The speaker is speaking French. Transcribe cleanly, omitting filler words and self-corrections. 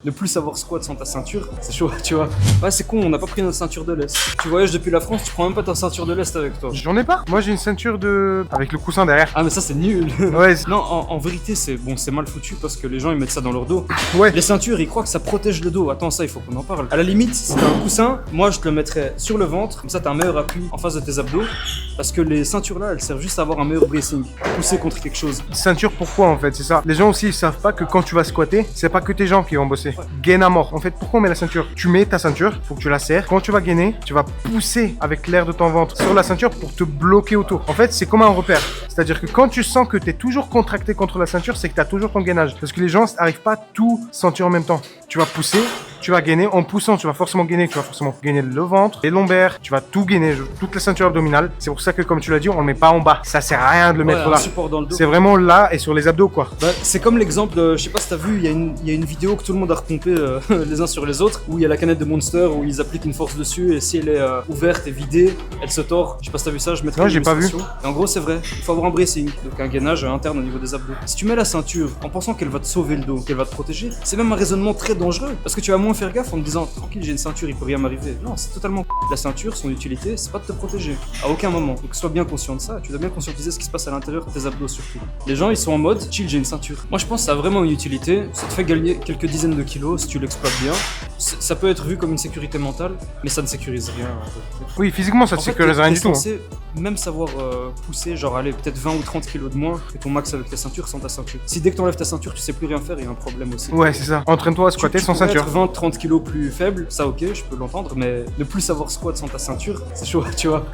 Ne plus savoir squat sans ta ceinture, c'est chaud, tu vois. Ouais, c'est con, on n'a pas pris notre ceinture de l'Est. Tu voyages depuis la France, tu prends même pas ta ceinture de l'Est avec toi. J'en ai pas. Moi j'ai une ceinture de... avec le coussin derrière. Ah mais ça c'est nul. Ouais. Non, en vérité c'est bon, c'est mal foutu parce que les gens ils mettent ça dans leur dos. Ouais. Les ceintures ils croient que ça protège le dos. Attends, ça il faut qu'on en parle. À la limite, si t'as un coussin, moi je te le mettrais sur le ventre, comme ça t'as un meilleur appui en face de tes abdos. Parce que les ceintures là elles servent juste à avoir un meilleur bracing, pousser contre quelque chose. Ceinture pourquoi en fait, c'est ça. Les gens aussi ils savent pas que quand tu vas squatter, c'est pas que tes jambes qui vont bosser. Gain à mort. En fait, pourquoi on met la ceinture? Tu mets ta ceinture, faut que tu la serres. Quand tu vas gainer, tu vas pousser avec l'air de ton ventre sur la ceinture pour te bloquer autour. En fait, c'est comme un repère. C'est-à-dire que quand tu sens que tu es toujours contracté contre la ceinture, c'est que tu as toujours ton gainage. Parce que les gens n'arrivent pas à tout sentir en même temps. Tu vas pousser, tu vas gainer. En poussant, tu vas forcément gainer. Tu vas forcément gainer le ventre, les lombaires. Tu vas tout gainer, toute la ceinture abdominale. C'est pour ça que, comme tu l'as dit, on le met pas en bas. Ça sert à rien de le mettre un là. support dans le dos. C'est vraiment là et sur les abdos, quoi. Bah, c'est comme l'exemple de, je sais pas si t'as vu, il y a une vidéo que tout le monde a repompé les uns sur les autres, où il y a la canette de Monster, où ils appliquent une force dessus, et si elle est ouverte et vidée, elle se tord. Je sais pas si t'as vu ça, je mettrai Non, une j'ai pas vu. illustration. Et en gros, c'est vrai, il faut avoir un bracing, donc un gainage interne au niveau des abdos. Si tu mets la ceinture en pensant qu'elle va te sauver le dos, qu'elle va te protéger, c'est même un raisonnement très dangereux, parce que tu vas moins faire gaffe en te disant, tranquille, j'ai une ceinture, il peut rien m'arriver. Non, c'est totalement la ceinture, son utilité, c'est pas de te protéger, à aucun moment. Donc sois bien conscient de ça, tu dois bien conscientiser ce qui se passe à l'intérieur de tes abdos surtout. Les gens, ils sont en mode, chill, j'ai une ceinture. Moi, je pense que ça a vraiment une utilité, ça te fait gagner quelques dizaines de kilos si tu l'exploites bien. Ça peut être vu comme une sécurité mentale, mais ça ne sécurise rien. Oui, physiquement, ça te sécurise rien du tout. Censé même savoir pousser, genre aller peut-être 20 ou 30 kilos de moins que ton max avec ta ceinture sans ta ceinture. Si dès que t'enlèves ta ceinture, tu sais plus rien faire, il y a un problème aussi. Ouais, c'est ça. Entraîne-toi à squatter sans ceinture. 20-30 kilos plus faible, ça ok, je peux l'entendre, mais ne plus savoir squat sans ta ceinture, c'est chaud, tu vois.